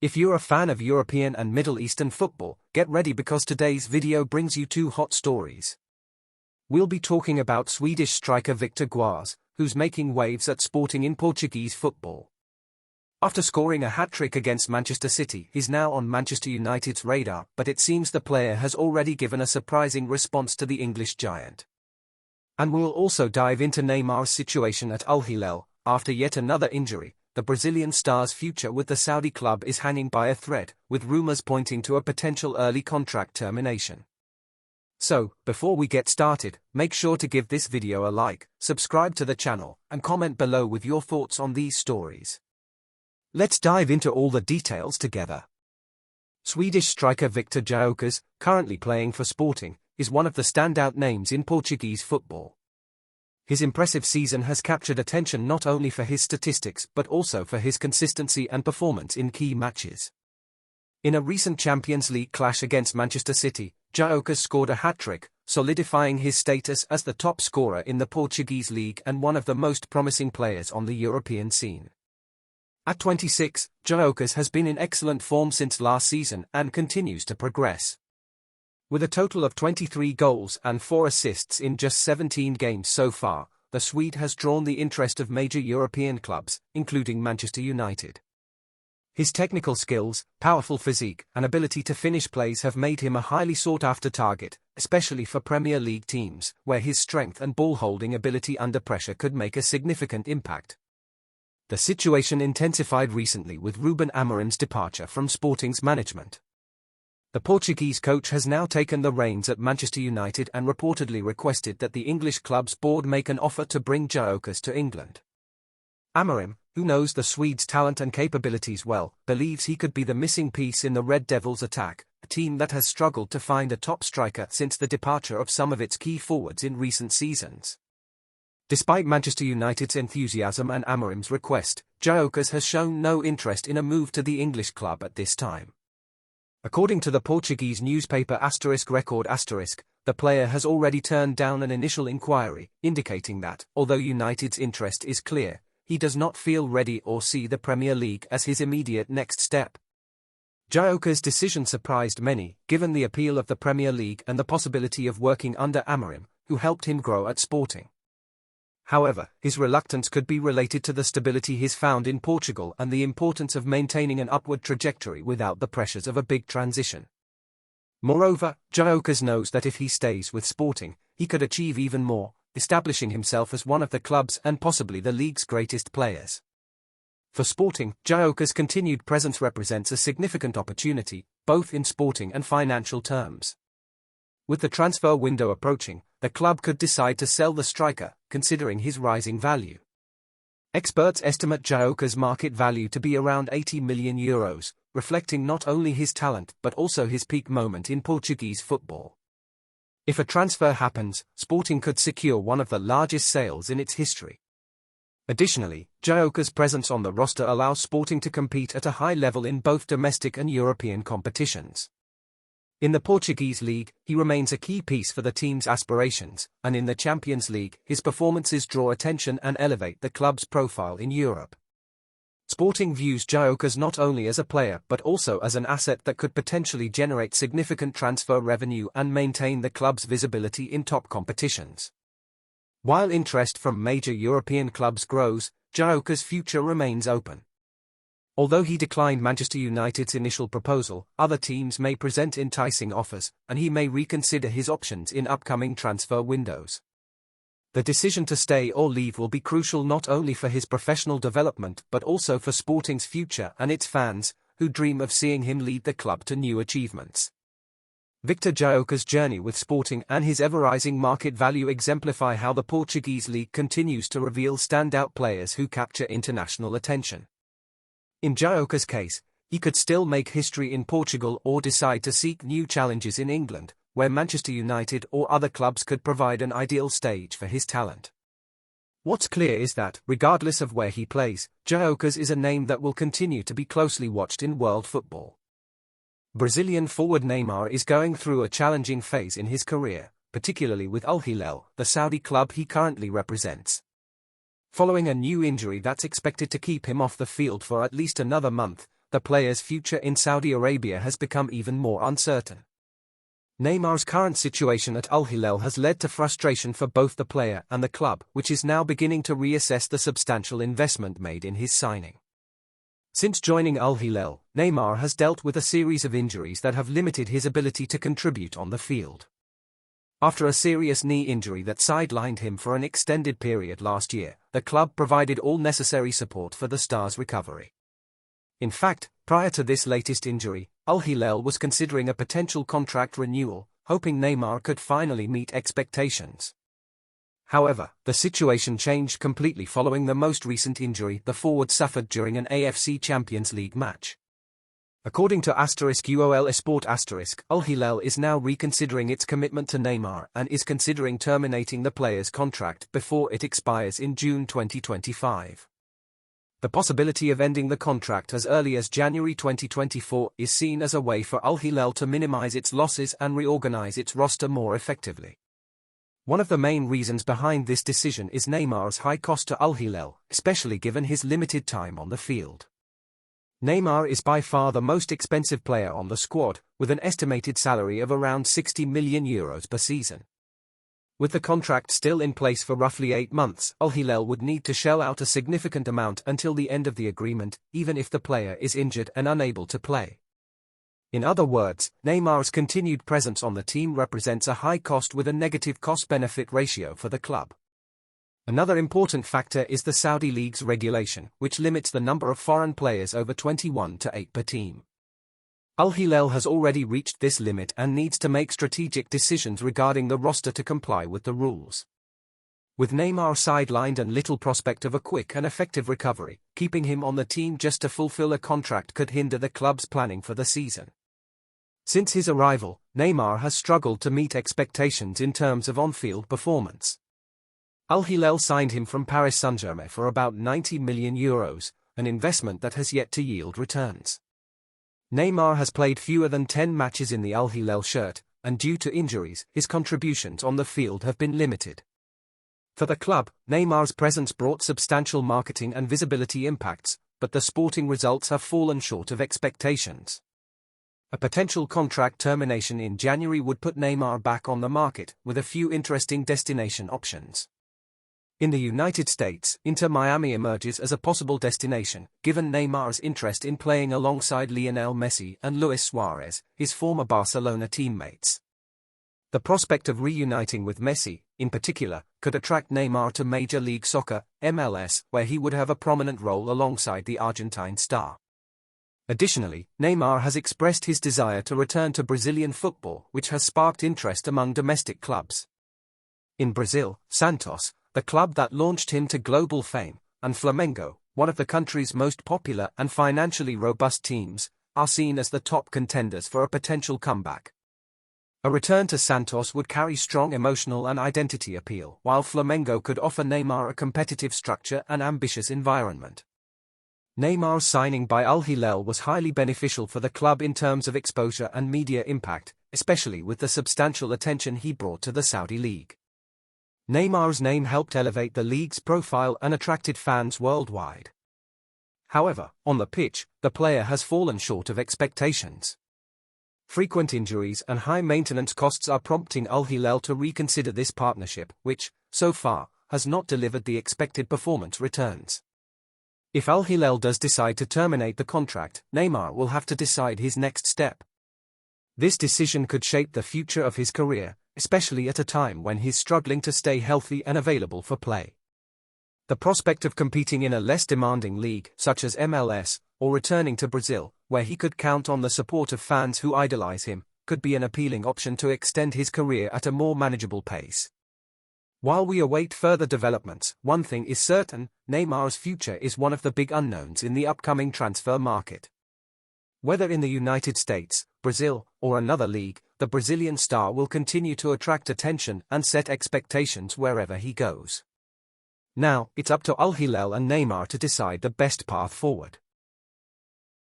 If you're a fan of European and Middle Eastern football, get ready because today's video brings you two hot stories. We'll be talking about Swedish striker Victor Gyökeres, who's making waves at Sporting in Portuguese football. After scoring a hat-trick against Manchester City, he's now on Manchester United's radar, but it seems the player has already given a surprising response to the English giant. And we'll also dive into Neymar's situation at Al-Hilal. After yet another injury, the Brazilian star's future with the Saudi club is hanging by a thread, with rumors pointing to a potential early contract termination. So, before we get started, make sure to give this video a like, subscribe to the channel, and comment below with your thoughts on these stories. Let's dive into all the details together. Swedish striker Victor Gyökeres, currently playing for Sporting, is one of the standout names in Portuguese football. His impressive season has captured attention not only for his statistics but also for his consistency and performance in key matches. In a recent Champions League clash against Manchester City, Gyökeres scored a hat-trick, solidifying his status as the top scorer in the Portuguese league and one of the most promising players on the European scene. At 26, Gyökeres has been in excellent form since last season and continues to progress. With a total of 23 goals and 4 assists in just 17 games so far, the Swede has drawn the interest of major European clubs, including Manchester United. His technical skills, powerful physique, and ability to finish plays have made him a highly sought-after target, especially for Premier League teams, where his strength and ball-holding ability under pressure could make a significant impact. The situation intensified recently with Ruben Amorim's departure from Sporting's management. The Portuguese coach has now taken the reins at Manchester United and reportedly requested that the English club's board make an offer to bring Gyökeres to England. Amorim, who knows the Swede's talent and capabilities well, believes he could be the missing piece in the Red Devils' attack, a team that has struggled to find a top striker since the departure of some of its key forwards in recent seasons. Despite Manchester United's enthusiasm and Amorim's request, Gyökeres has shown no interest in a move to the English club at this time. According to the Portuguese newspaper *Record*, the player has already turned down an initial inquiry, indicating that, although United's interest is clear, he does not feel ready or see the Premier League as his immediate next step. Gyökeres' decision surprised many, given the appeal of the Premier League and the possibility of working under Amorim, who helped him grow at Sporting. However, his reluctance could be related to the stability he's found in Portugal and the importance of maintaining an upward trajectory without the pressures of a big transition. Moreover, Gyökeres knows that if he stays with Sporting, he could achieve even more, establishing himself as one of the club's and possibly the league's greatest players. For Sporting, Gyökeres' continued presence represents a significant opportunity, both in sporting and financial terms. With the transfer window approaching, the club could decide to sell the striker, considering his rising value. Experts estimate Gyökeres' market value to be around €80 million, reflecting not only his talent but also his peak moment in Portuguese football. If a transfer happens, Sporting could secure one of the largest sales in its history. Additionally, Gyökeres' presence on the roster allows Sporting to compete at a high level in both domestic and European competitions. In the Portuguese league, he remains a key piece for the team's aspirations, and in the Champions League, his performances draw attention and elevate the club's profile in Europe. Sporting views Gyökeres not only as a player but also as an asset that could potentially generate significant transfer revenue and maintain the club's visibility in top competitions. While interest from major European clubs grows, Gyökeres' future remains open. Although he declined Manchester United's initial proposal, other teams may present enticing offers, and he may reconsider his options in upcoming transfer windows. The decision to stay or leave will be crucial not only for his professional development but also for Sporting's future and its fans, who dream of seeing him lead the club to new achievements. Victor Gyökeres' journey with Sporting and his ever-rising market value exemplify how the Portuguese league continues to reveal standout players who capture international attention. In Gyökeres' case, he could still make history in Portugal or decide to seek new challenges in England, where Manchester United or other clubs could provide an ideal stage for his talent. What's clear is that, regardless of where he plays, Gyökeres is a name that will continue to be closely watched in world football. Brazilian forward Neymar is going through a challenging phase in his career, particularly with Al-Hilal, the Saudi club he currently represents. Following a new injury that's expected to keep him off the field for at least another month, the player's future in Saudi Arabia has become even more uncertain. Neymar's current situation at Al-Hilal has led to frustration for both the player and the club, which is now beginning to reassess the substantial investment made in his signing. Since joining Al-Hilal, Neymar has dealt with a series of injuries that have limited his ability to contribute on the field. After a serious knee injury that sidelined him for an extended period last year, the club provided all necessary support for the star's recovery. In fact, prior to this latest injury, Al-Hilal was considering a potential contract renewal, hoping Neymar could finally meet expectations. However, the situation changed completely following the most recent injury the forward suffered during an AFC Champions League match. According to *UOL Esport*, Al-Hilal is now reconsidering its commitment to Neymar and is considering terminating the player's contract before it expires in June 2025. The possibility of ending the contract as early as January 2024 is seen as a way for Al-Hilal to minimize its losses and reorganize its roster more effectively. One of the main reasons behind this decision is Neymar's high cost to Al-Hilal, especially given his limited time on the field. Neymar is by far the most expensive player on the squad, with an estimated salary of around €60 million per season. With the contract still in place for roughly 8 months, Al-Hilal would need to shell out a significant amount until the end of the agreement, even if the player is injured and unable to play. In other words, Neymar's continued presence on the team represents a high cost with a negative cost-benefit ratio for the club. Another important factor is the Saudi League's regulation, which limits the number of foreign players over 21 to 8 per team. Al-Hilal has already reached this limit and needs to make strategic decisions regarding the roster to comply with the rules. With Neymar sidelined and little prospect of a quick and effective recovery, keeping him on the team just to fulfill a contract could hinder the club's planning for the season. Since his arrival, Neymar has struggled to meet expectations in terms of on-field performance. Al-Hilal signed him from Paris Saint-Germain for about €90 million, an investment that has yet to yield returns. Neymar has played fewer than 10 matches in the Al-Hilal shirt, and due to injuries, his contributions on the field have been limited. For the club, Neymar's presence brought substantial marketing and visibility impacts, but the sporting results have fallen short of expectations. A potential contract termination in January would put Neymar back on the market, with a few interesting destination options. In the United States, Inter Miami emerges as a possible destination, given Neymar's interest in playing alongside Lionel Messi and Luis Suarez, his former Barcelona teammates. The prospect of reuniting with Messi, in particular, could attract Neymar to Major League Soccer, MLS, where he would have a prominent role alongside the Argentine star. Additionally, Neymar has expressed his desire to return to Brazilian football, which has sparked interest among domestic clubs. In Brazil, Santos, the club that launched him to global fame, and Flamengo, one of the country's most popular and financially robust teams, are seen as the top contenders for a potential comeback. A return to Santos would carry strong emotional and identity appeal, while Flamengo could offer Neymar a competitive structure and ambitious environment. Neymar's signing by Al-Hilal was highly beneficial for the club in terms of exposure and media impact, especially with the substantial attention he brought to the Saudi League. Neymar's name helped elevate the league's profile and attracted fans worldwide. However, on the pitch, the player has fallen short of expectations. Frequent injuries and high maintenance costs are prompting Al-Hilal to reconsider this partnership, which, so far, has not delivered the expected performance returns. If Al-Hilal does decide to terminate the contract, Neymar will have to decide his next step. This decision could shape the future of his career, especially at a time when he's struggling to stay healthy and available for play. The prospect of competing in a less demanding league, such as MLS, or returning to Brazil, where he could count on the support of fans who idolize him, could be an appealing option to extend his career at a more manageable pace. While we await further developments, one thing is certain: Neymar's future is one of the big unknowns in the upcoming transfer market. Whether in the United States, Brazil, or another league, the Brazilian star will continue to attract attention and set expectations wherever he goes. Now, it's up to Al-Hilal and Neymar to decide the best path forward.